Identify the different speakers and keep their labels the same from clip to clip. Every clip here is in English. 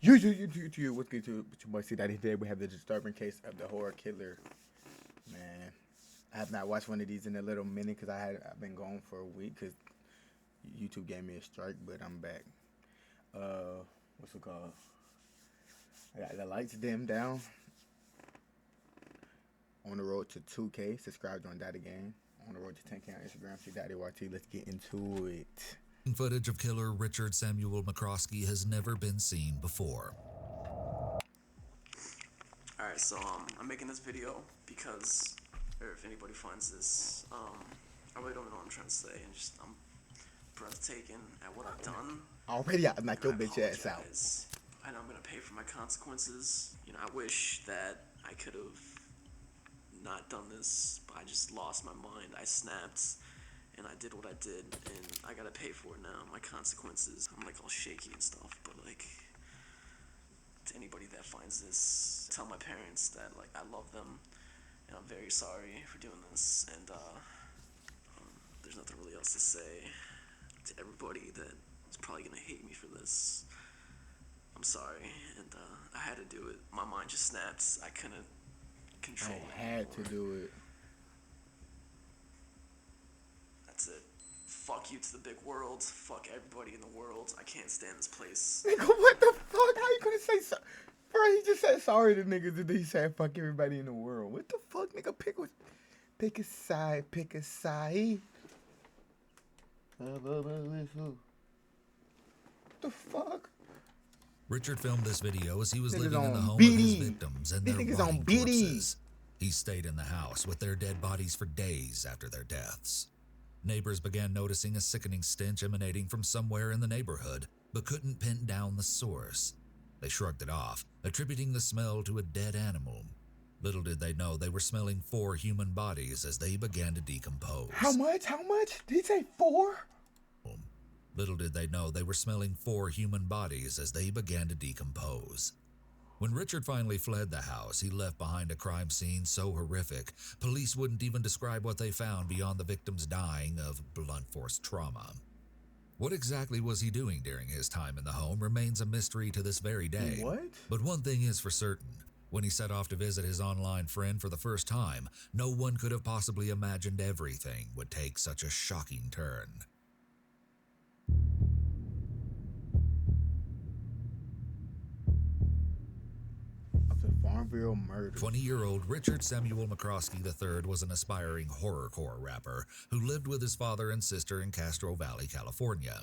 Speaker 1: What's good to my see that today we have the disturbing case of the horror killer. Man, I have not watched one of these in a little minute because I've been gone for a week because YouTube gave me a strike, but I'm back. What's it called? I got the lights dimmed down. On the road to 2K. Subscribe on that again. On the road to 10K on Instagram. See Daddy YT. Let's get into it.
Speaker 2: Footage of killer Richard Samuel McCroskey has never been seen before.
Speaker 3: Alright, so I'm making this video because, or if anybody finds this, I really don't know what I'm trying to say, and just I'm breathtaking at what I've done.
Speaker 1: Already I knocked your bitch ass out.
Speaker 3: I know I'm gonna pay for my consequences. You know, I wish that I could have not done this, but I just lost my mind. I snapped, and I did what I did, and I gotta pay for it now. My consequences. I'm like all shaky and stuff, but like, to anybody that finds this, tell my parents that like I love them, and I'm very sorry for doing this, and there's nothing really else to say. To everybody that is probably gonna hate me for this, I'm sorry, and I had to do it. My mind just snapped. I couldn't control it.
Speaker 1: I had to do it.
Speaker 3: That's it. Fuck you to the big world. Fuck everybody in the world. I can't stand this place.
Speaker 1: Nigga, what the fuck? How you gonna say so? Bro, he just said sorry to niggas and then he said fuck everybody in the world. What the fuck, nigga? Pick a side. Pick a side. What the fuck?
Speaker 2: Richard filmed this video as he was
Speaker 1: Niggas
Speaker 2: living in the
Speaker 1: on
Speaker 2: home
Speaker 1: BD.
Speaker 2: of his victims and
Speaker 1: These
Speaker 2: their
Speaker 1: niggas
Speaker 2: rotting
Speaker 1: on BD.
Speaker 2: corpses. He stayed in the house with their dead bodies for days after their deaths. Neighbors began noticing a sickening stench emanating from somewhere in the neighborhood, but couldn't pin down the source. They shrugged it off, attributing the smell to a dead animal. Little did they know they were smelling 4 human bodies as they began to decompose.
Speaker 1: How much? How much? Did he say 4?
Speaker 2: Little did they know they were smelling 4 human bodies as they began to decompose. When Richard finally fled the house, he left behind a crime scene so horrific, police wouldn't even describe what they found beyond the victims dying of blunt force trauma. What exactly was he doing during his time in the home remains a mystery to this very day.
Speaker 1: What?
Speaker 2: But one thing is for certain. When he set off to visit his online friend for the first time, no one could have possibly imagined everything would take such a shocking turn.
Speaker 1: Of the Farmville murder.
Speaker 2: 20-year-old Richard Samuel McCroskey III was an aspiring horrorcore rapper who lived with his father and sister in Castro Valley, California.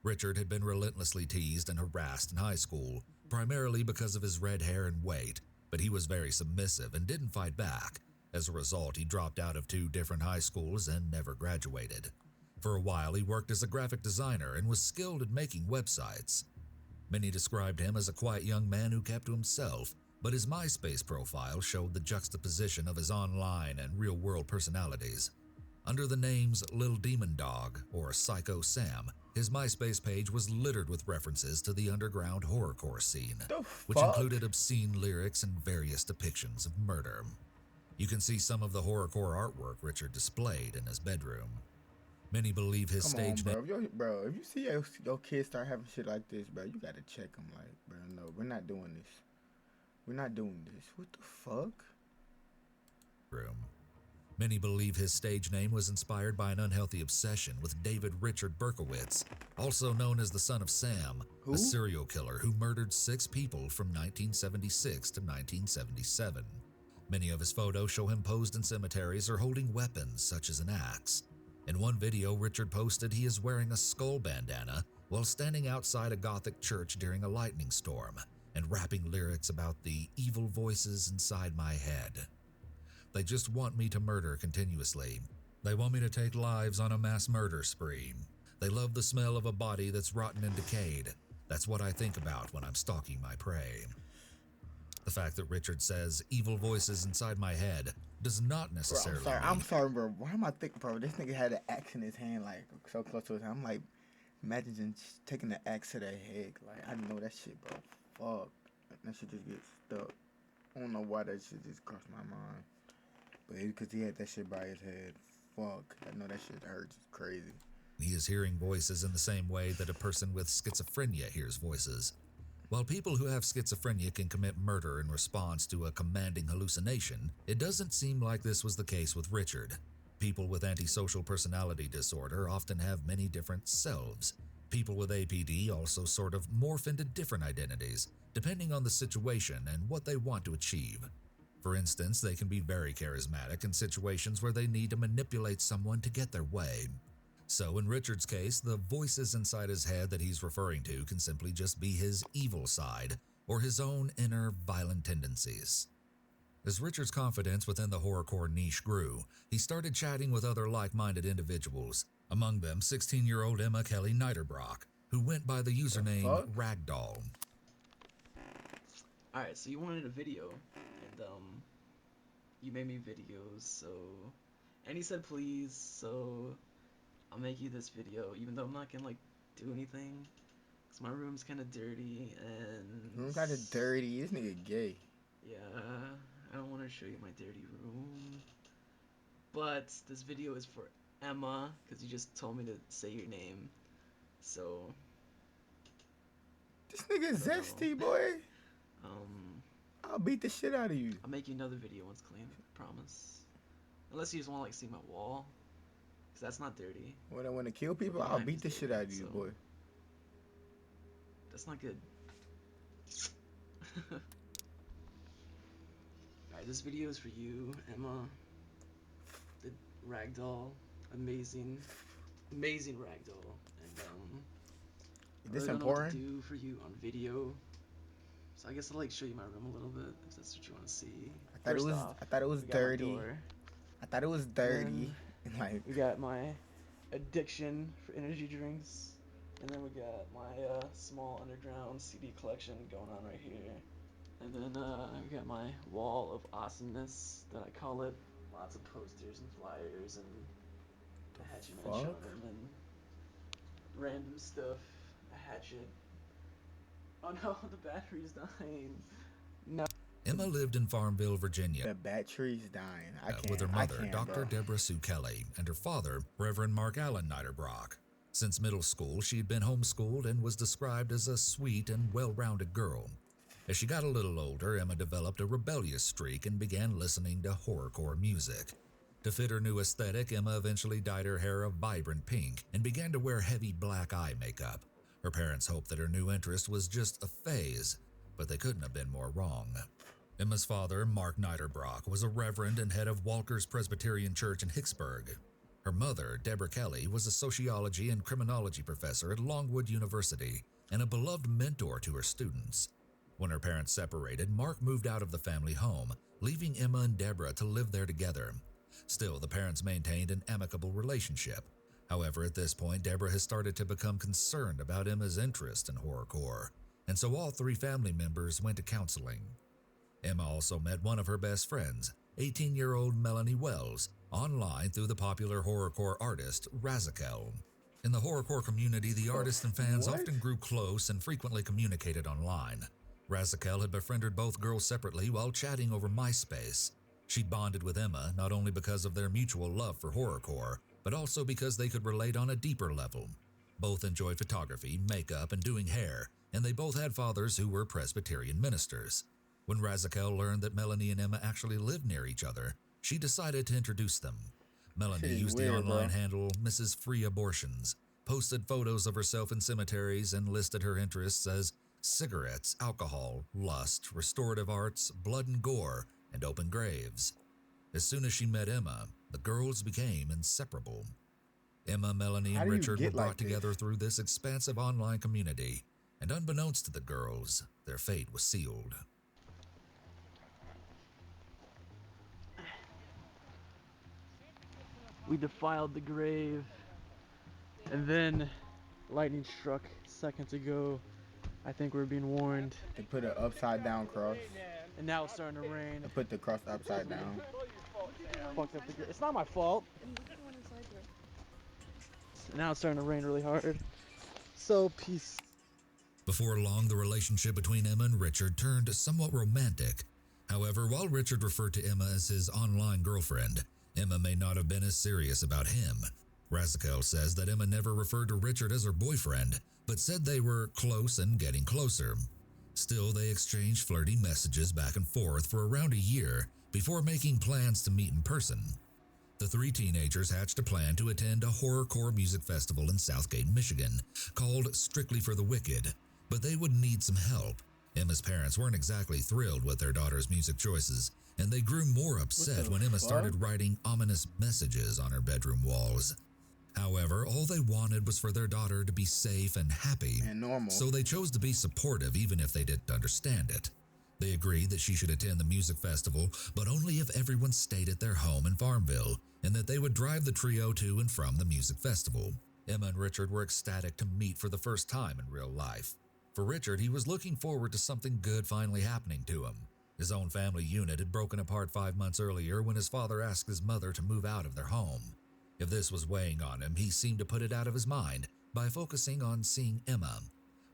Speaker 2: Richard had been relentlessly teased and harassed in high school, primarily because of his red hair and weight, but he was very submissive and didn't fight back. As a result, he dropped out of 2 different high schools and never graduated. For a while, he worked as a graphic designer and was skilled at making websites. Many described him as a quiet young man who kept to himself, but his MySpace profile showed the juxtaposition of his online and real-world personalities. Under the names Lil Demon Dog or Psycho Sam, his MySpace page was littered with references to the underground horrorcore scene, which included obscene lyrics and various depictions of murder. You can see some of the horrorcore artwork Richard displayed in his bedroom. Many believe his stage name.
Speaker 1: Bro, if you see your kids start having shit like this, bro, you gotta check them. Like, bro, no, we're not doing this. We're not doing this. What the fuck?
Speaker 2: Many believe his stage name was inspired by an unhealthy obsession with David Richard Berkowitz, also known as the Son of Sam, a serial killer who murdered 6 people from 1976 to 1977. Many of his photos show him posed in cemeteries or holding weapons such as an axe. In one video Richard posted, he is wearing a skull bandana while standing outside a Gothic church during a lightning storm and rapping lyrics about the evil voices inside my head. They just want me to murder continuously. They want me to take lives on a mass murder spree. They love the smell of a body that's rotten and decayed. That's what I think about when I'm stalking my prey. The fact that Richard says evil voices inside my head does not necessarily
Speaker 1: Bro, I'm sorry, bro. Why am I thinking, bro? This nigga had an axe in his hand, like, so close to his hand. I'm like, imagine taking the axe to the head. Like, I know that shit, bro. Fuck. That shit just gets stuck. I don't know why that shit just crossed my mind. But because he had that shit by his head. Fuck. I know that shit hurts. It's crazy.
Speaker 2: He is hearing voices in the same way that a person with schizophrenia hears voices. While people who have schizophrenia can commit murder in response to a commanding hallucination, it doesn't seem like this was the case with Richard. People with antisocial personality disorder often have many different selves. People with APD also sort of morph into different identities, depending on the situation and what they want to achieve. For instance, they can be very charismatic in situations where they need to manipulate someone to get their way. So in Richard's case, the voices inside his head that he's referring to can simply just be his evil side or his own inner violent tendencies. As Richard's confidence within the horrorcore niche grew, he started chatting with other like-minded individuals, among them 16-year-old Emma Kelly Niederbrock, who went by the username Ragdoll.
Speaker 3: Alright, so you wanted a video, and you made me videos, so... And he said please, so... I'll make you this video, even though I'm not gonna, like, do anything. Because my room's kind of dirty, and...
Speaker 1: Room kind of dirty? This nigga gay.
Speaker 3: Yeah, I don't want to show you my dirty room. But this video is for Emma, because you just told me to say your name. So...
Speaker 1: This nigga zesty, boy. I'll beat the shit out of you.
Speaker 3: I'll make you another video once clean, promise. Unless you just want to, like, see my wall. Because that's not dirty.
Speaker 1: When I want to kill people, I'll beat the shit out of you, boy.
Speaker 3: That's not good. Alright, this video is for you, Emma. The ragdoll. Amazing. Amazing ragdoll. And,
Speaker 1: is this
Speaker 3: I don't
Speaker 1: important?
Speaker 3: know what to do for you on video. So I guess I'll, like, show you my room a little bit, if that's what you want to see.
Speaker 1: I thought it was dirty. I thought it was dirty. Like,
Speaker 3: we got my addiction for energy drinks, and then we got my small underground CD collection going on right here, and then we got my wall of awesomeness that I call it. Lots of posters and flyers and a hatchet man charm and random stuff. A hatchet. Oh no, the battery's dying. No.
Speaker 2: Emma lived in Farmville, Virginia.
Speaker 1: The battery's dying. I can't.
Speaker 2: With her mother, Dr.
Speaker 1: Bro.
Speaker 2: Deborah Sue Kelly, and her father, Reverend Mark Allen Niederbrock. Since middle school, she had been homeschooled and was described as a sweet and well-rounded girl. As she got a little older, Emma developed a rebellious streak and began listening to horrorcore music. To fit her new aesthetic, Emma eventually dyed her hair a vibrant pink and began to wear heavy black eye makeup. Her parents hoped that her new interest was just a phase, but they couldn't have been more wrong. Emma's father, Mark Niederbrock, was a reverend and head of Walker's Presbyterian Church in Hicksburg. Her mother, Deborah Kelly, was a sociology and criminology professor at Longwood University and a beloved mentor to her students. When her parents separated, Mark moved out of the family home, leaving Emma and Deborah to live there together. Still, the parents maintained an amicable relationship. However, at this point, Deborah has started to become concerned about Emma's interest in horrorcore, and so all three family members went to counseling. Emma also met one of her best friends, 18-year-old Melanie Wells, online through the popular horrorcore artist Razakel. In the horrorcore community, the artists and fans often grew close and frequently communicated online. Razakel had befriended both girls separately while chatting over MySpace. She bonded with Emma not only because of their mutual love for horrorcore, but also because they could relate on a deeper level. Both enjoyed photography, makeup, and doing hair, and they both had fathers who were Presbyterian ministers. When Razakel learned that Melanie and Emma actually lived near each other, she decided to introduce them. Melanie used the online handle Mrs. Free Abortions, posted photos of herself in cemeteries, and listed her interests as cigarettes, alcohol, lust, restorative arts, blood and gore, and open graves. As soon as she met Emma, the girls became inseparable. Emma, Melanie, and Richard were brought together through this expansive online community, and unbeknownst to the girls, their fate was sealed.
Speaker 3: We defiled the grave, and then lightning struck seconds ago. I think we're being warned.
Speaker 1: They put an upside down cross.
Speaker 3: And now it's starting to rain.
Speaker 1: They put the cross upside down.
Speaker 3: Fucked up the grave. It's not my fault. Now it's starting to rain really hard. So peace.
Speaker 2: Before long, the relationship between Emma and Richard turned somewhat romantic. However, while Richard referred to Emma as his online girlfriend, Emma may not have been as serious about him. Razakel says that Emma never referred to Richard as her boyfriend, but said they were close and getting closer. Still, they exchanged flirty messages back and forth for around a year before making plans to meet in person. The three teenagers hatched a plan to attend a horrorcore music festival in Southgate, Michigan, called Strictly for the Wicked, but they would need some help. Emma's parents weren't exactly thrilled with their daughter's music choices, and they grew more upset when Emma started writing ominous messages on her bedroom walls. However, all they wanted was for their daughter to be safe and happy,
Speaker 1: And normal.
Speaker 2: so they chose to be supportive even if they didn't understand it. They agreed that she should attend the music festival, but only if everyone stayed at their home in Farmville, and that they would drive the trio to and from the music festival. Emma and Richard were ecstatic to meet for the first time in real life. For Richard, he was looking forward to something good finally happening to him. His own family unit had broken apart 5 months earlier when his father asked his mother to move out of their home. If this was weighing on him, he seemed to put it out of his mind by focusing on seeing Emma.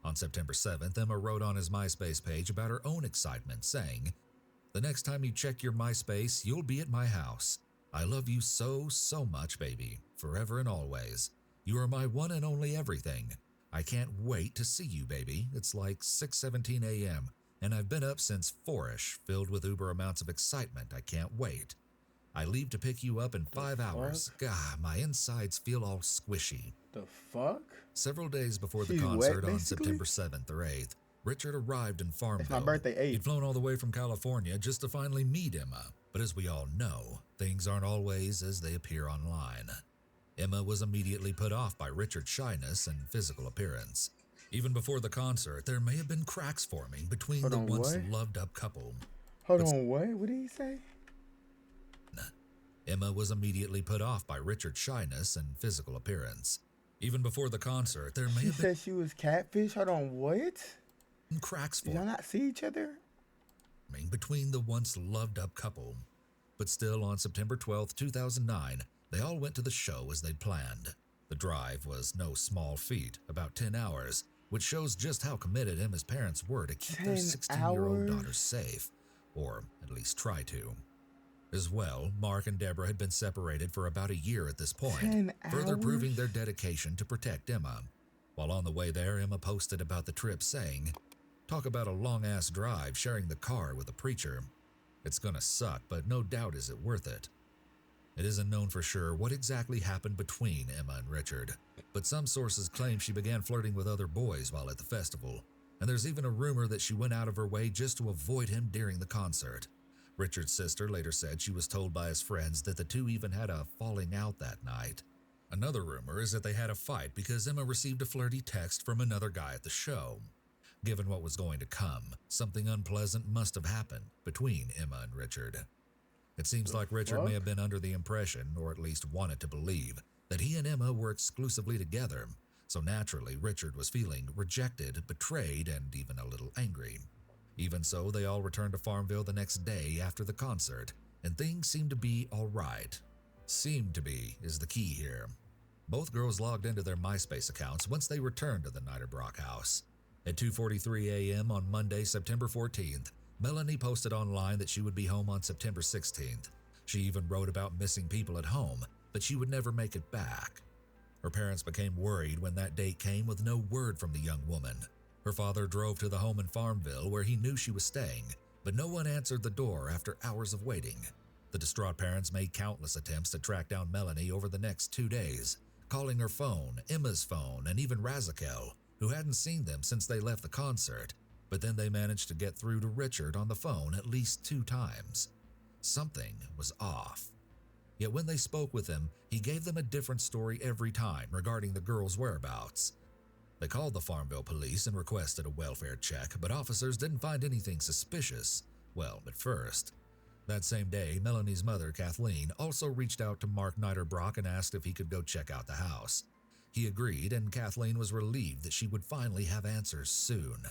Speaker 2: On September 7th, Emma wrote on his MySpace page about her own excitement, saying, "The next time you check your MySpace, you'll be at my house. I love you so, so much, baby, forever and always. You are my one and only everything. I can't wait to see you, baby. It's like 6:17 a.m., and I've been up since 4ish, filled with uber amounts of excitement. I can't wait. I leave to pick you up in 5 hours. God, my insides feel all squishy."
Speaker 1: The fuck?
Speaker 2: Several days before the
Speaker 1: She's
Speaker 2: concert
Speaker 1: wet,
Speaker 2: on
Speaker 1: basically?
Speaker 2: September 7th or 8th, Richard arrived in Farmville.
Speaker 1: It's my birthday, 8.
Speaker 2: He'd flown all the way from California just to finally meet Emma. But as we all know, things aren't always as they appear online. Emma was immediately put off by Richard's shyness and physical appearance. Even before the concert, there may have been cracks forming between
Speaker 1: Hold
Speaker 2: the
Speaker 1: on,
Speaker 2: once
Speaker 1: what?
Speaker 2: loved-up couple.
Speaker 1: Hold on, what? What did he say?
Speaker 2: Emma was immediately put off by Richard's shyness and physical appearance. Even before the concert, there may
Speaker 1: She
Speaker 2: have been
Speaker 1: said she was catfish? Hold on, what?
Speaker 2: cracks
Speaker 1: Did y'all
Speaker 2: forming
Speaker 1: not see each other?
Speaker 2: between the once loved-up couple. But still, on September 12th, 2009, they all went to the show as they'd planned. The drive was no small feat, about 10 hours, which shows just how committed Emma's parents were to keep their
Speaker 1: 10
Speaker 2: 16-year-old daughter
Speaker 1: hours?
Speaker 2: safe, or at least try to. As well, Mark and Deborah had been separated for about a year at this point,
Speaker 1: 10
Speaker 2: further proving
Speaker 1: hours?
Speaker 2: their dedication to protect Emma. While on the way there, Emma posted about the trip saying, "Talk about a long-ass drive sharing the car with a preacher. It's gonna suck, but no doubt is it worth it." It isn't known for sure what exactly happened between Emma and Richard, but some sources claim she began flirting with other boys while at the festival, and there's even a rumor that she went out of her way just to avoid him during the concert. Richard's sister later said she was told by his friends that the two even had a falling out that night. Another rumor is that they had a fight because Emma received a flirty text from another guy at the show. Given what was going to come, something unpleasant must have happened between Emma and Richard. It seems like Richard may have been under the impression, or at least wanted to believe, that he and Emma were exclusively together, so naturally Richard was feeling rejected, betrayed, and even a little angry. Even so, they all returned to Farmville the next day after the concert, and things seemed to be all right. Seemed to be is the key here. Both girls logged into their MySpace accounts once they returned to the Niederbrock house. At 2:43 a.m. on Monday, September 14th, Melanie posted online that she would be home on September 16th. She even wrote about missing people at home, but she would never make it back. Her parents became worried when that date came with no word from the young woman. Her father drove to the home in Farmville where he knew she was staying, but no one answered the door after hours of waiting. The distraught parents made countless attempts to track down Melanie over the next 2 days, calling her phone, Emma's phone, and even Razakel, who hadn't seen them since they left the concert, but then they managed to get through to Richard on the phone at least 2 times. Something was off. Yet when they spoke with him, he gave them a different story every time regarding the girl's whereabouts. They called the Farmville police and requested a welfare check, but officers didn't find anything suspicious. Well, at first. That same day, Melanie's mother, Kathleen, also reached out to Mark Niederbrock and asked if he could go check out the house. He agreed, and Kathleen was relieved that she would finally have answers soon.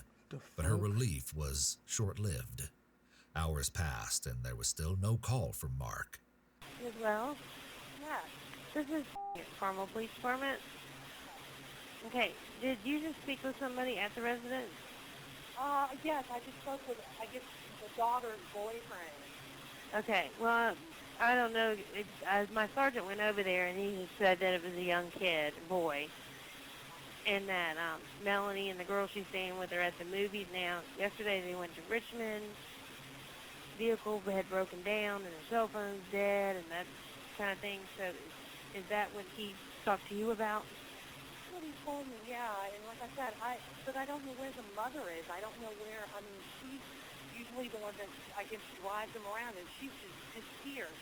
Speaker 2: But her relief was short-lived. Hours passed, and there was still no call from Mark.
Speaker 4: Well, yeah, this is Carmel Police Department. Okay, did you just speak with somebody at the residence?
Speaker 5: Yes, I just spoke with, I guess, the daughter's boyfriend.
Speaker 4: Okay, well, I don't know. My sergeant went over there, and he said that it was a young kid, boy. and that Melanie and the girl she's staying with are at the movies now. Yesterday they went to Richmond. Vehicle had broken down and her cell phone's dead and that kind of thing. So is that what he talked to you about?
Speaker 5: That's what he told me, yeah. And like I said, but I don't know where the mother is. I don't know where. I mean, she's usually the one that I guess drives him around, and she's just disappeared.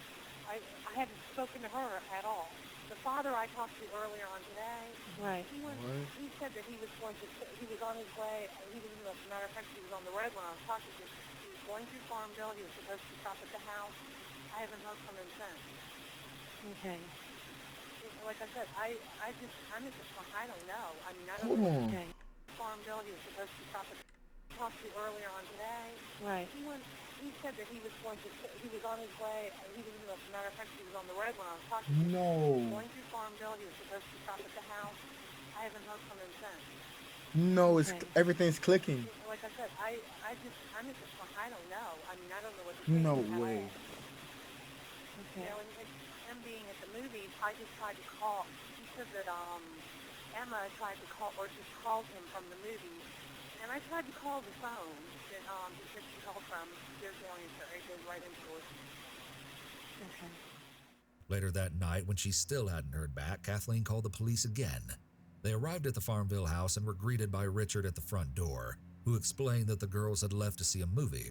Speaker 5: I haven't spoken to her at all. The father I talked to earlier on today,
Speaker 4: Right.
Speaker 5: he said that he was on his way. As a matter of fact, he was on the road when I was talking to him. He was going through Farmville. He was supposed to stop at the house. I haven't heard from him since.
Speaker 4: Okay.
Speaker 5: Like I said, I'm at this point, I don't know. I mean, I don't
Speaker 1: Hold
Speaker 5: know.
Speaker 1: on.
Speaker 4: Okay.
Speaker 5: Farmville, he was supposed to stop at talked to earlier on today.
Speaker 4: Right.
Speaker 5: He said that he was on his way. As a matter of fact, he was on the road when I was talking to him.
Speaker 1: No.
Speaker 5: Going through Farmville, he was supposed to stop at the house. I haven't heard from him since.
Speaker 1: No, it's
Speaker 4: Okay.
Speaker 1: everything's clicking.
Speaker 5: Like I said, I'm at this point, I don't know. I mean, I don't know what to
Speaker 1: No
Speaker 5: say.
Speaker 1: way.
Speaker 4: Okay.
Speaker 5: And him being at the movies, I just tried to call. He said that Emma tried to call, or just called him from the movies. And I tried to call the phone that he said she called from. There's no answer. It goes right into it.
Speaker 4: Okay.
Speaker 2: Later that night, when she still hadn't heard back, Kathleen called the police again. They arrived at the Farmville house and were greeted by Richard at the front door, who explained that the girls had left to see a movie.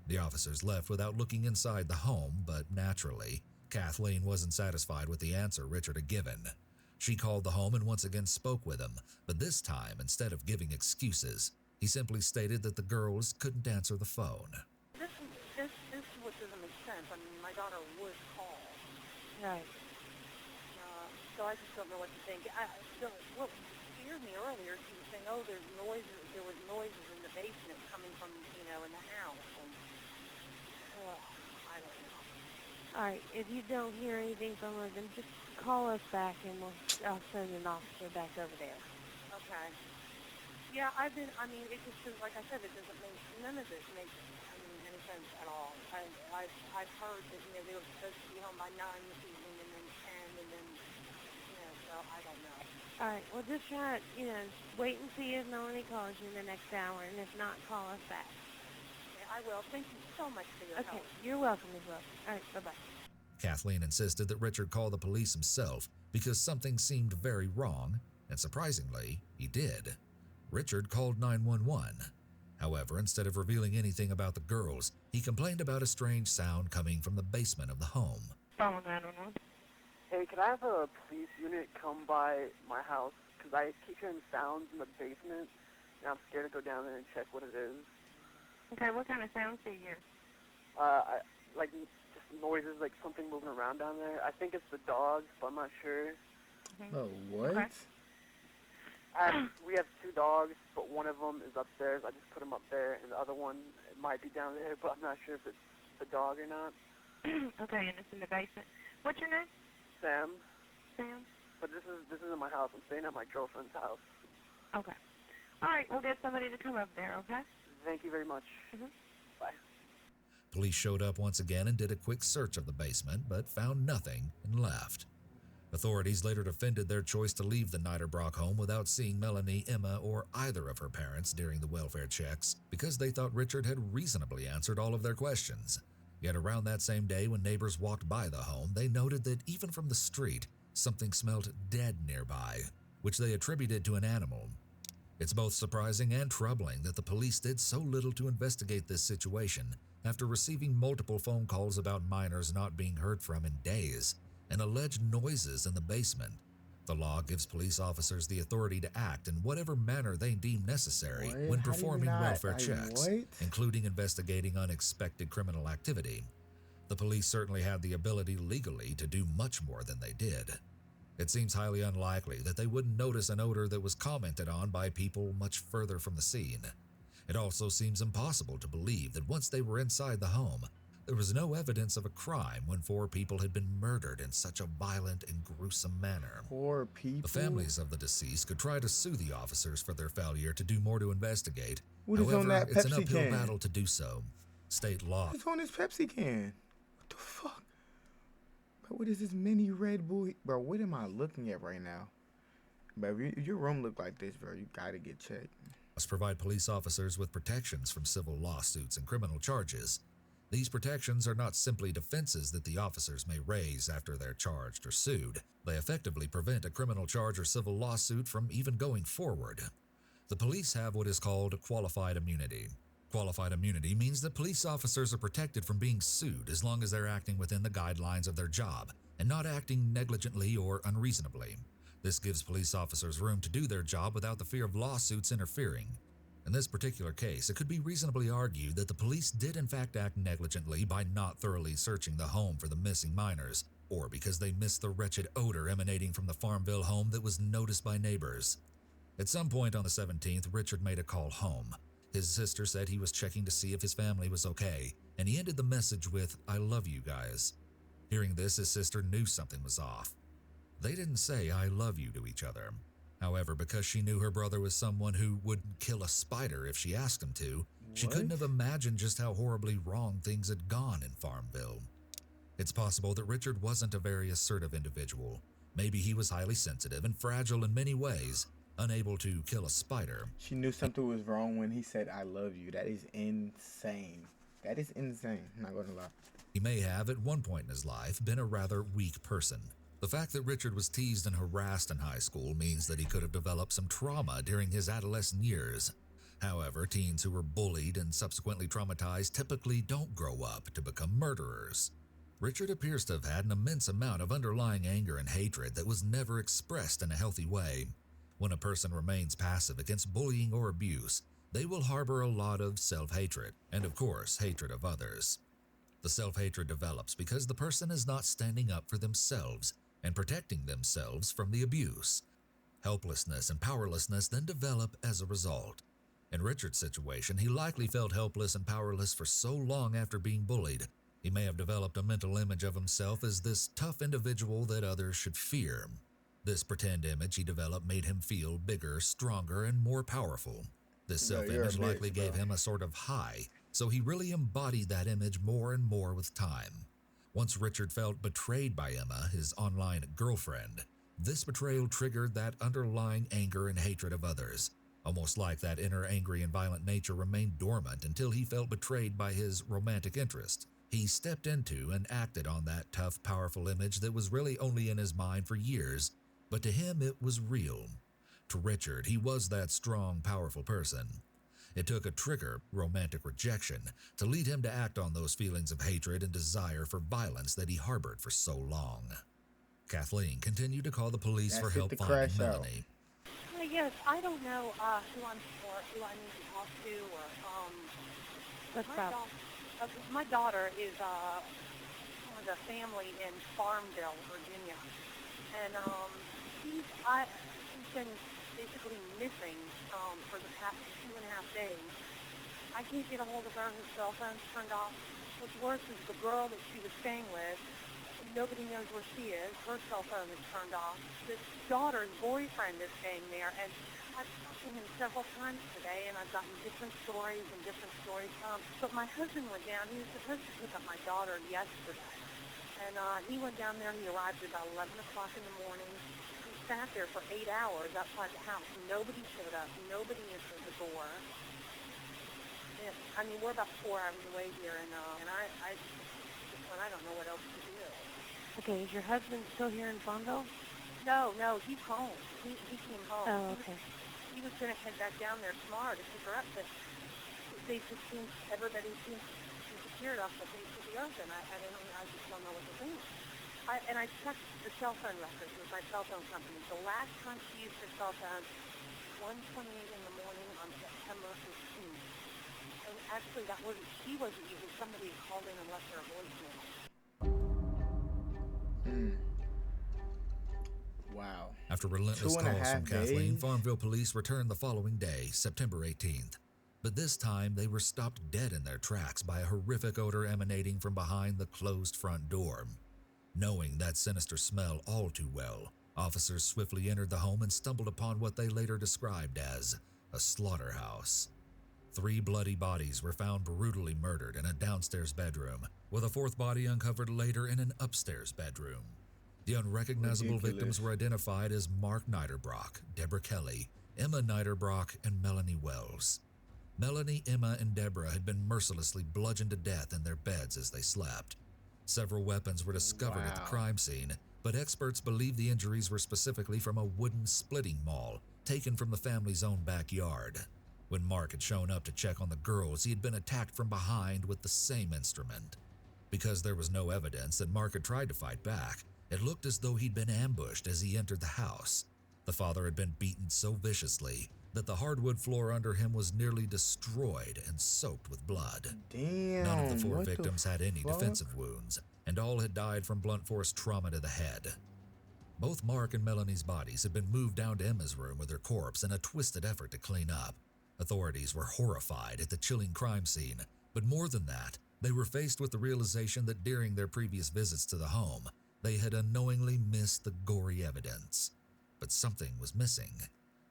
Speaker 2: The officers left without looking inside the home, but naturally, Kathleen wasn't satisfied with the answer Richard had given. She called the home and once again spoke with him, but this time, instead of giving excuses, he simply stated that the girls couldn't answer the phone.
Speaker 5: This is what doesn't make sense. I mean, my daughter would call.
Speaker 4: Right.
Speaker 5: So I just don't know what to think. What scared me earlier, she was saying, oh, there was noises in the basement coming from, in the house. And, I don't know.
Speaker 4: All right. If you don't hear anything from her, then just call us back and I'll send an officer back over there.
Speaker 5: Okay. Yeah, it just, like I said, none of it makes any sense at all. I've heard that, they were supposed to be home by 9 this evening and then 10 and then, so I don't know.
Speaker 4: All right. Well, just try it, wait and see if Melanie calls you in the next hour, and if not, call us back.
Speaker 5: Okay, I will. Thank you so much for your
Speaker 4: Okay.
Speaker 5: help.
Speaker 4: You're welcome as well. All right. Bye-bye.
Speaker 2: Kathleen insisted that Richard call the police himself because something seemed very wrong, and surprisingly, he did. Richard called 911. However, instead of revealing anything about the girls, he complained about a strange sound coming from the basement of the home.
Speaker 4: Phone 911.
Speaker 6: Hey, can I have a police unit come by my house? Because I keep hearing sounds in the basement, and I'm scared to go down there and check what it is.
Speaker 4: Okay. What kind of sounds do you hear?
Speaker 6: Like just noises, like something moving around down there. I think it's the dogs, but I'm not sure.
Speaker 1: Oh, what?
Speaker 4: Okay.
Speaker 6: We have 2 dogs, but one of them is upstairs. I just put him up there, and the other one might be down there, but I'm not sure if it's the dog or not.
Speaker 4: Okay, and it's in the basement. What's your name?
Speaker 6: Sam,
Speaker 4: Sam?
Speaker 6: but this isn't my house. I'm staying at my girlfriend's house.
Speaker 4: Okay. All right, we'll get somebody to come up there, okay?
Speaker 6: Thank you very much. Bye.
Speaker 2: Police showed up once again and did a quick search of the basement, but found nothing and left. Authorities later defended their choice to leave the Niederbrock home without seeing Melanie, Emma, or either of her parents during the welfare checks because they thought Richard had reasonably answered all of their questions. Yet around that same day, when neighbors walked by the home, they noted that even from the street, something smelled dead nearby, which they attributed to an animal. It's both surprising and troubling that the police did so little to investigate this situation after receiving multiple phone calls about minors not being heard from in days and alleged noises in the basement. The law gives police officers the authority to act in whatever manner they deem necessary
Speaker 1: What?
Speaker 2: when
Speaker 1: How do you
Speaker 2: performing
Speaker 1: not-
Speaker 2: welfare checks,
Speaker 1: what?
Speaker 2: including investigating unexpected criminal activity. The police certainly had the ability legally to do much more than they did. It seems highly unlikely that they wouldn't notice an odor that was commented on by people much further from the scene. It also seems impossible to believe that once they were inside the home, there was no evidence of a crime when 4 people had been murdered in such a violent and gruesome manner.
Speaker 1: Poor people.
Speaker 2: The families of the deceased could try to sue the officers for their failure to do more to investigate.
Speaker 1: What is on
Speaker 2: However,
Speaker 1: that
Speaker 2: it's an
Speaker 1: Pepsi
Speaker 2: uphill
Speaker 1: can?
Speaker 2: battle to do so. State law.
Speaker 1: What's on this Pepsi can? What the fuck? Bro, what is this mini Red Bull? Bro, what am I looking at right now? But if your room look like this, bro, you gotta get checked.
Speaker 2: Must provide police officers with protections from civil lawsuits and criminal charges. These protections are not simply defenses that the officers may raise after they're charged or sued. They effectively prevent a criminal charge or civil lawsuit from even going forward. The police have what is called qualified immunity. Qualified immunity means that police officers are protected from being sued as long as they're acting within the guidelines of their job and not acting negligently or unreasonably. This gives police officers room to do their job without the fear of lawsuits interfering. In this particular case, it could be reasonably argued that the police did in fact act negligently by not thoroughly searching the home for the missing minors, or because they missed the wretched odor emanating from the Farmville home that was noticed by neighbors. At some point on the 17th, Richard made a call home. His sister said he was checking to see if his family was okay, and he ended the message with, "I love you guys." Hearing this, his sister knew something was off. They didn't say "I love you" to each other. However, because she knew her brother was someone who wouldn't kill a spider if she asked him to, she couldn't have imagined just how horribly wrong things had gone in Farmville. It's possible that Richard wasn't a very assertive individual. Maybe he was highly sensitive and fragile in many ways, unable to kill a spider.
Speaker 1: She knew something was wrong when he said "I love you." That is insane. That is insane. I'm not gonna lie.
Speaker 2: He may have, at one point in his life, been a rather weak person. The fact that Richard was teased and harassed in high school means that he could have developed some trauma during his adolescent years. However, teens who were bullied and subsequently traumatized typically don't grow up to become murderers. Richard appears to have had an immense amount of underlying anger and hatred that was never expressed in a healthy way. When a person remains passive against bullying or abuse, they will harbor a lot of self-hatred, and of course, hatred of others. The self-hatred develops because the person is not standing up for themselves and protecting themselves from the abuse. Helplessness and powerlessness then develop as a result. In Richard's situation, he likely felt helpless and powerless for so long after being bullied, he may have developed a mental image of himself as this tough individual that others should fear. This pretend image he developed made him feel bigger, stronger, and more powerful. This self-image likely gave him a sort of high, so he really embodied that image more and more with time. Once Richard felt betrayed by Emma, his online girlfriend, this betrayal triggered that underlying anger and hatred of others, almost like that inner angry and violent nature remained dormant until he felt betrayed by his romantic interest. He stepped into and acted on that tough, powerful image that was really only in his mind for years, but to him it was real. To Richard, he was that strong, powerful person. It took a trigger, romantic rejection, to lead him to act on those feelings of hatred and desire for violence that he harbored for so long. Kathleen continued to call the police for help finding Melanie.
Speaker 5: Yes, I don't know who I need to talk to, or my daughter is with a family in Farmville, Virginia, and she's been basically missing for the past 2.5 days. I can't get a hold of her. Her cell phone's turned off. What's worse is the girl that she was staying with, nobody knows where she is. Her cell phone is turned off. This daughter's boyfriend is staying there, and I've talked to him several times today, and I've gotten different stories. But my husband went down. He was supposed to pick up my daughter yesterday, and he went down there. He arrived at about 11 o'clock in the morning. He sat there for 8 hours outside the house. Nobody showed up. Nobody answered the door. And, I mean, we're about 4 hours away here, and I don't know what else to do.
Speaker 4: Okay, is your husband still here in Farmville?
Speaker 5: No, he's home. He came home.
Speaker 4: Oh, okay.
Speaker 5: He was going to head back down there tomorrow to pick her up, but everybody seems secured off the face of the earth, and I just don't know what to think. I checked the cell phone records with my cell phone company. The last time she used her cell phone, 1:28 in the morning on September 15th. And actually, she wasn't using. Somebody had called in and left her a voicemail.
Speaker 1: Wow.
Speaker 2: After relentless calls from Kathleen, Farmville police returned the following day, September 18th. But this time, they were stopped dead in their tracks by a horrific odor emanating from behind the closed front door. Knowing that sinister smell all too well, officers swiftly entered the home and stumbled upon what they later described as a slaughterhouse. 3 bloody bodies were found brutally murdered in a downstairs bedroom, with a 4th body uncovered later in an upstairs bedroom. The unrecognizable
Speaker 1: Ridiculous.
Speaker 2: victims were identified as Mark Niederbrock, Deborah Kelly, Emma Niederbrock, and Melanie Wells. Melanie, Emma, and Deborah had been mercilessly bludgeoned to death in their beds as they slept. Several weapons were discovered at the
Speaker 1: Wow.
Speaker 2: crime scene, but experts believe the injuries were specifically from a wooden splitting maul taken from the family's own backyard. When Mark had shown up to check on the girls, he had been attacked from behind with the same instrument. Because there was no evidence that Mark had tried to fight back, it looked as though he'd been ambushed as he entered the house. The father had been beaten so viciously that the hardwood floor under him was nearly destroyed and soaked with blood.
Speaker 1: Damn.
Speaker 2: None of the four
Speaker 1: what
Speaker 2: victims had any
Speaker 1: fuck?
Speaker 2: defensive wounds, and all had died from blunt force trauma to the head. Both Mark and Melanie's bodies had been moved down to Emma's room with her corpse in a twisted effort to clean up. Authorities were horrified at the chilling crime scene, but more than that, they were faced with the realization that during their previous visits to the home, they had unknowingly missed the gory evidence. But something was missing.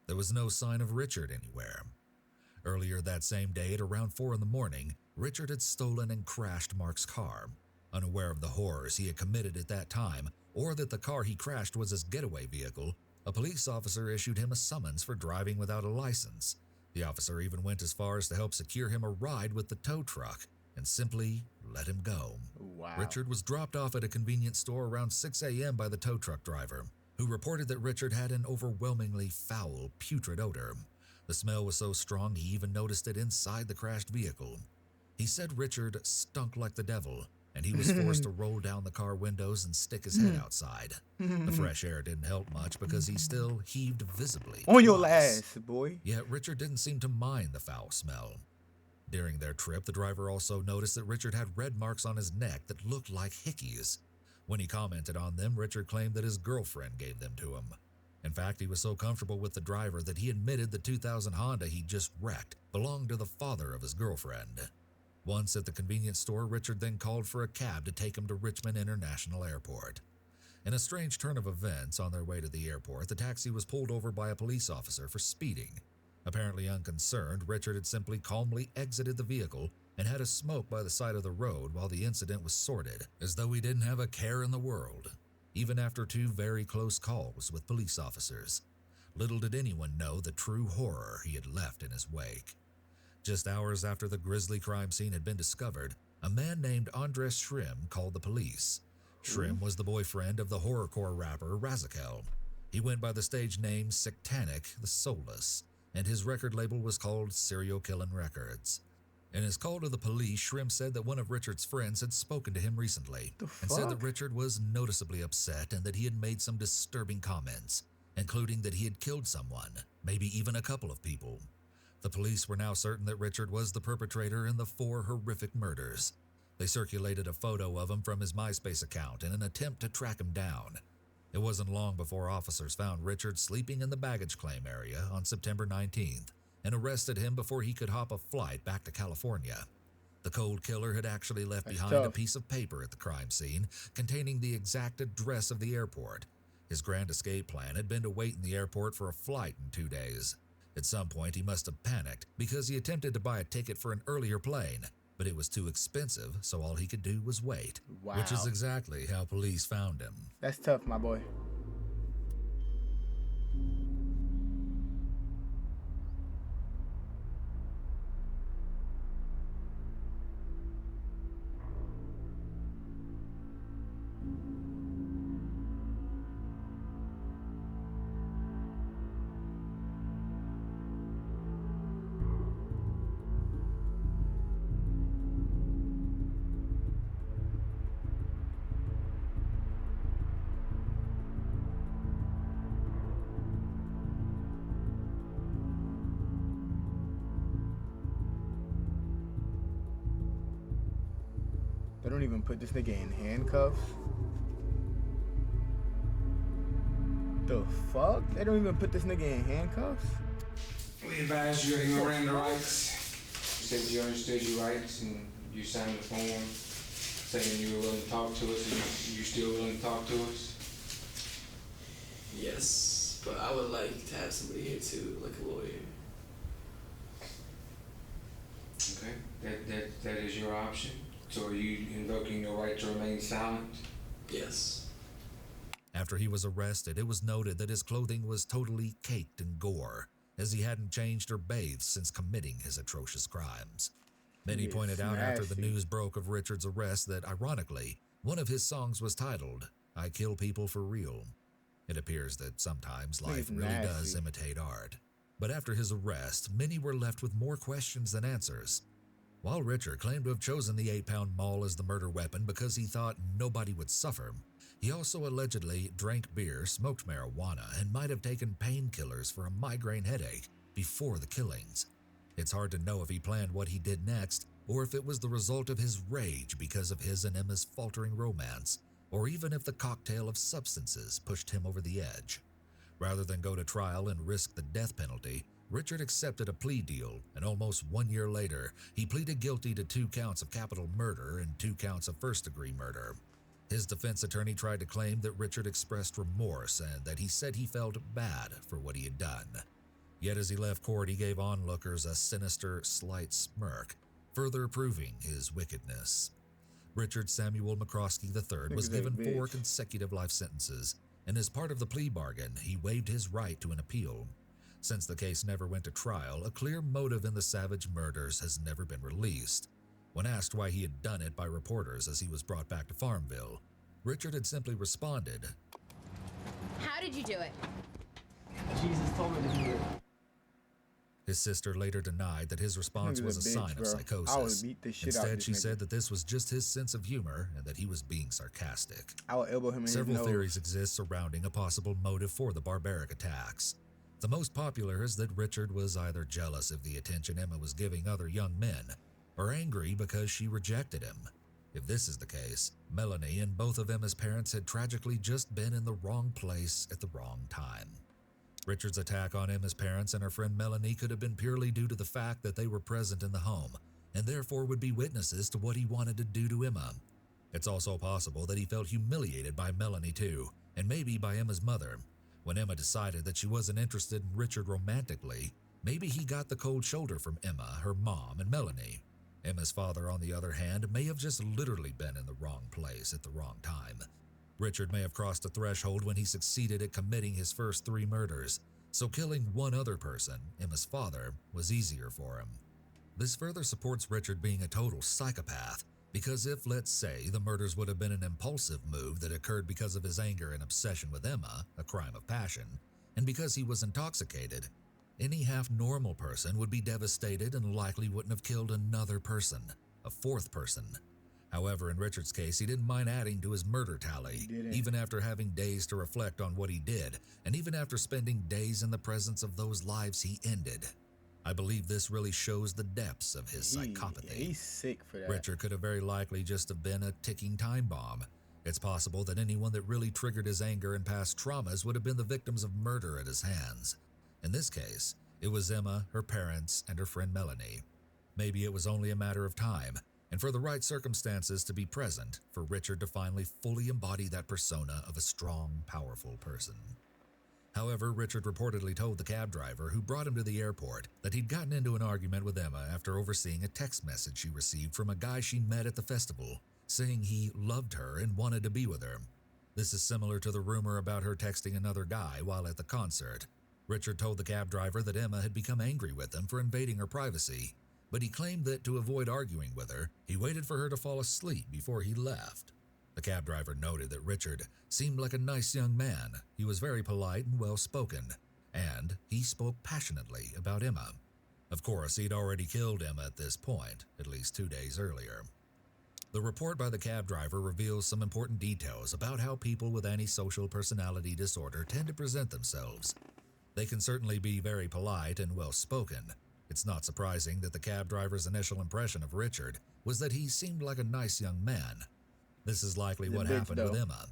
Speaker 2: There was no sign of Richard anywhere. Earlier that same day at around 4 in the morning, Richard had stolen and crashed Mark's car. Unaware of the horrors he had committed at that time, or that the car he crashed was his getaway vehicle, a police officer issued him a summons for driving without a license. The officer even went as far as to help secure him a ride with the tow truck and simply let him go.
Speaker 1: Wow.
Speaker 2: Richard was dropped off at a convenience store around 6 a.m. by the tow truck driver, who reported that Richard had an overwhelmingly foul, putrid odor. The smell was so strong he even noticed it inside the crashed vehicle. He said Richard stunk like the devil, and he was forced to roll down the car windows and stick his head outside. The fresh air didn't help much because he still heaved visibly.
Speaker 1: On your
Speaker 2: twice.
Speaker 1: ass, boy.
Speaker 2: Yet Richard didn't seem to mind the foul smell. During their trip, the driver also noticed that Richard had red marks on his neck that looked like hickeys. When he commented on them, Richard claimed that his girlfriend gave them to him. In fact, he was so comfortable with the driver that he admitted the 2000 Honda he just wrecked belonged to the father of his girlfriend. Once at the convenience store, Richard then called for a cab to take him to Richmond International Airport. In a strange turn of events, on their way to the airport, the taxi was pulled over by a police officer for speeding. Apparently unconcerned, Richard had simply calmly exited the vehicle and had a smoke by the side of the road while the incident was sorted, as though he didn't have a care in the world, even after 2 very close calls with police officers. Little did anyone know the true horror he had left in his wake. Just hours after the grisly crime scene had been discovered, a man named Andres Shrim called the police. Shrim was the boyfriend of the horrorcore rapper Razakel. He went by the stage name Sectanic the Soulless, and his record label was called Serial Killin' Records. In his call to the police, Shrim said that one of Richard's friends had spoken to him recently and said that
Speaker 1: fuck?
Speaker 2: Richard was noticeably upset and that he had made some disturbing comments, including that he had killed someone, maybe even a couple of people. The police were now certain that Richard was the perpetrator in the 4 horrific murders. They circulated a photo of him from his MySpace account in an attempt to track him down. It wasn't long before officers found Richard sleeping in the baggage claim area on September 19th and arrested him before he could hop a flight back to California. The cold killer had actually left
Speaker 1: That's
Speaker 2: behind a
Speaker 1: tough.
Speaker 2: piece of paper at the crime scene containing the exact address of the airport. His grand escape plan had been to wait in the airport for a flight in 2 days. At some point, he must have panicked because he attempted to buy a ticket for an earlier plane, but it was too expensive, so all he could do was wait, which is
Speaker 1: Wow.
Speaker 2: exactly how police found him.
Speaker 1: That's tough, my boy. They don't even put this nigga in handcuffs. The fuck? They don't even put this nigga in handcuffs?
Speaker 7: We advise you of your Miranda rights. You said you understood your rights and you signed the form saying you were willing to talk to us and you still willing to talk to us.
Speaker 3: Yes, but I would like to have somebody here too, like a lawyer.
Speaker 7: Okay, that is your option. So are you invoking your right to remain silent?
Speaker 3: Yes.
Speaker 2: After he was arrested, it was noted that his clothing was totally caked in gore, as he hadn't changed or bathed since committing his atrocious crimes. Many
Speaker 1: Yeah,
Speaker 2: pointed out after the
Speaker 1: nasty.
Speaker 2: news broke of Richard's arrest that, ironically, one of his songs was titled, "I Kill People for Real." It appears that sometimes life
Speaker 1: Nigga's
Speaker 2: really does
Speaker 1: nasty.
Speaker 2: imitate art. But after his arrest, many were left with more questions than answers. While Richard claimed to have chosen the 8-pound maul as the murder weapon because he thought nobody would suffer, he also allegedly drank beer, smoked marijuana, and might have taken painkillers for a migraine headache before the killings. It's hard to know if he planned what he did next, or if it was the result of his rage because of his and Emma's faltering romance, or even if the cocktail of substances pushed him over the edge. Rather than go to trial and risk the death penalty, Richard accepted a plea deal, and almost 1 year later, he pleaded guilty to 2 counts of capital murder and 2 counts of first-degree murder. His defense attorney tried to claim that Richard expressed remorse and that he said he felt bad for what he had done. Yet as he left court, he gave onlookers a sinister, slight smirk, further proving his wickedness. Richard Samuel McCroskey III was
Speaker 1: Nigga's a
Speaker 2: given 4
Speaker 1: bitch.
Speaker 2: consecutive life sentences, and as part of the plea bargain, he waived his right to an appeal. Since the case never went to trial, a clear motive in the savage murders has never been released. When asked why he had done it by reporters as he was brought back to Farmville, Richard had simply responded,
Speaker 8: How did you do it?
Speaker 9: Jesus told me to do it.
Speaker 2: His sister later denied that his response
Speaker 1: Nigga's
Speaker 2: was a
Speaker 1: bitch,
Speaker 2: sign of
Speaker 1: bro. I would
Speaker 2: psychosis.
Speaker 1: beat the shit out of
Speaker 2: Instead,
Speaker 1: this
Speaker 2: she
Speaker 1: nigga.
Speaker 2: said that this was just his sense of humor and that he was being sarcastic.
Speaker 1: I would elbow him in
Speaker 2: Several
Speaker 1: his nose.
Speaker 2: theories exist surrounding a possible motive for the barbaric attacks. The most popular is that Richard was either jealous of the attention Emma was giving other young men, or angry because she rejected him. If this is the case, Melanie and both of Emma's parents had tragically just been in the wrong place at the wrong time. Richard's attack on Emma's parents and her friend Melanie could have been purely due to the fact that they were present in the home, and therefore would be witnesses to what he wanted to do to Emma. It's also possible that he felt humiliated by Melanie too, and maybe by Emma's mother. When Emma decided that she wasn't interested in Richard romantically, maybe he got the cold shoulder from Emma, her mom, and Melanie. Emma's father, on the other hand, may have just literally been in the wrong place at the wrong time. Richard may have crossed a threshold when he succeeded at committing his first 3 murders, so killing one other person, Emma's father, was easier for him. This further supports Richard being a total psychopath, because if, let's say, the murders would have been an impulsive move that occurred because of his anger and obsession with Emma, a crime of passion, and because he was intoxicated, any half-normal person would be devastated and likely wouldn't have killed another person, a 4th person. However, in Richard's case, he didn't mind adding to his murder tally,
Speaker 1: didn't.
Speaker 2: even after having days to reflect on what he did, and even after spending days in the presence of those lives he ended. I believe this really shows the depths of his psychopathy.
Speaker 1: He's sick for that.
Speaker 2: Richard could have very likely just have been a ticking time bomb. It's possible that anyone that really triggered his anger and past traumas would have been the victims of murder at his hands. In this case, it was Emma, her parents, and her friend Melanie. Maybe it was only a matter of time, and for the right circumstances to be present, for Richard to finally fully embody that persona of a strong, powerful person. However, Richard reportedly told the cab driver who brought him to the airport that he'd gotten into an argument with Emma after overseeing a text message she received from a guy she met at the festival, saying he loved her and wanted to be with her. This is similar to the rumor about her texting another guy while at the concert. Richard told the cab driver that Emma had become angry with him for invading her privacy, but he claimed that to avoid arguing with her, he waited for her to fall asleep before he left. The cab driver noted that Richard seemed like a nice young man. He was very polite and well-spoken, and he spoke passionately about Emma. Of course, he'd already killed Emma at this point, at least 2 days earlier. The report by the cab driver reveals some important details about how people with antisocial personality disorder tend to present themselves. They can certainly be very polite and well-spoken. It's not surprising that the cab driver's initial impression of Richard was that he seemed like a nice young man. This is likely what happened with Emma.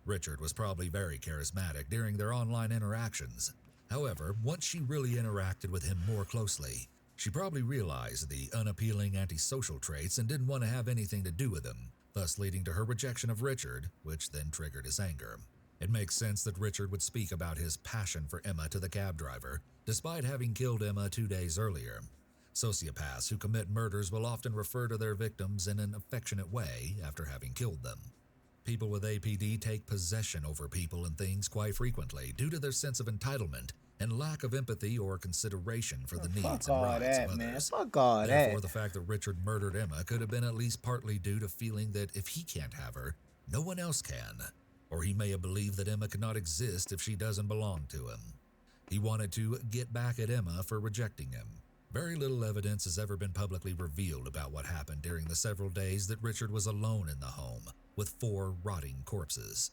Speaker 2: Richard was probably very charismatic during their online interactions. However, once she really interacted with him more closely, she probably realized the unappealing antisocial traits and didn't want to have anything to do with him, thus leading to her rejection of Richard, which then triggered his anger. It makes sense that Richard would speak about his passion for Emma to the cab driver, despite having killed Emma 2 days earlier. Sociopaths who commit murders will often refer to their victims in an affectionate way after having killed them. People with APD take possession over people and things quite frequently due to their sense of entitlement and lack of empathy or consideration for the needs and rights of others.
Speaker 1: Fuck all
Speaker 2: Therefore,
Speaker 1: that.
Speaker 2: the fact that Richard murdered Emma could have been at least partly due to feeling that if he can't have her, no one else can. Or he may have believed that Emma could not exist if she doesn't belong to him. He wanted to get back at Emma for rejecting him. Very little evidence has ever been publicly revealed about what happened during the several days that Richard was alone in the home with 4 rotting corpses.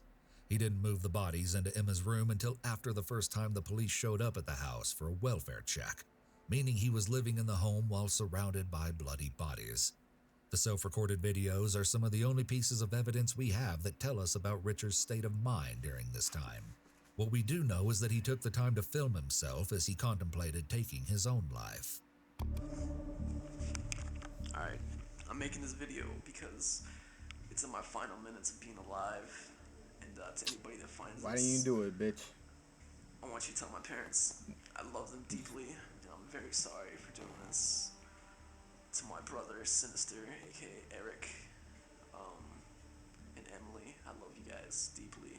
Speaker 2: He didn't move the bodies into Emma's room until after the first time the police showed up at the house for a welfare check, meaning he was living in the home while surrounded by bloody bodies. The self-recorded videos are some of the only pieces of evidence we have that tell us about Richard's state of mind during this time. What we do know is that he took the time to film himself as he contemplated taking his own life.
Speaker 3: Alright, I'm making this video because it's in my final minutes of being alive, and to anybody that finds
Speaker 1: Why
Speaker 3: this,
Speaker 1: didn't you do it, bitch?
Speaker 3: I want you to tell my parents I love them deeply, and I'm very sorry for doing this. To my brother, Sinister, aka Eric, and Emily, I love you guys deeply.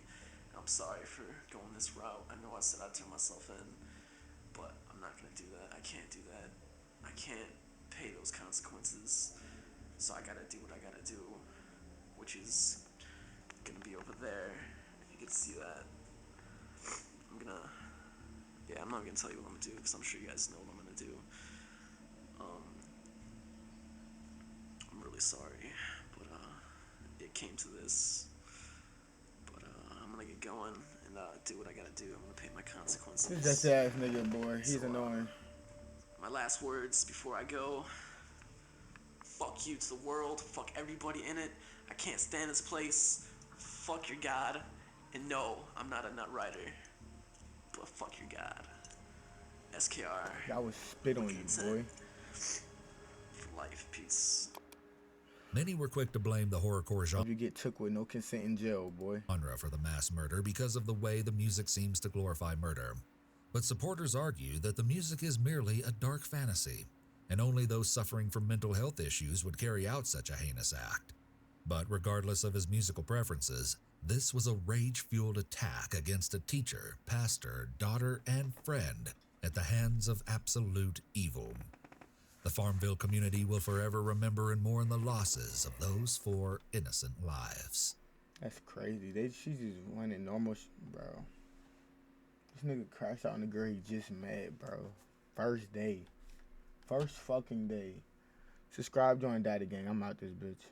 Speaker 3: I'm sorry for going this route. I know I said I'd turn myself in, but I'm not gonna do that. I can't do that. I can't pay those consequences, so I gotta do what I gotta do, which is gonna be over there. If you can see that, I'm not gonna tell you what I'm gonna do because I'm sure you guys know what I'm gonna do. I'm really sorry, but it came to this. But I'm gonna get going and do what I gotta do. I'm gonna pay my consequences.
Speaker 1: This just ass nigga, boy. He's
Speaker 3: So,
Speaker 1: annoying.
Speaker 3: My last words before I go: fuck you to the world. Fuck everybody in it. I can't stand this place. Fuck your God. And no, I'm not a nut rider. But fuck your God. SKR.
Speaker 1: I would spit on you, boy.
Speaker 3: For life. Peace.
Speaker 2: Many were quick to blame the horrorcore
Speaker 1: Hope you get took with no consent in jail, boy.
Speaker 2: genre for the mass murder because of the way the music seems to glorify murder. But supporters argue that the music is merely a dark fantasy, and only those suffering from mental health issues would carry out such a heinous act. But regardless of his musical preferences, this was a rage-fueled attack against a teacher, pastor, daughter, and friend at the hands of absolute evil. The Farmville community will forever remember and mourn the losses of those 4 innocent lives.
Speaker 1: That's crazy. She just running normal, bro. This nigga crashed out on the girl he just met, bro. First day. First fucking day. Subscribe, join Daddy Gang. I'm out this bitch.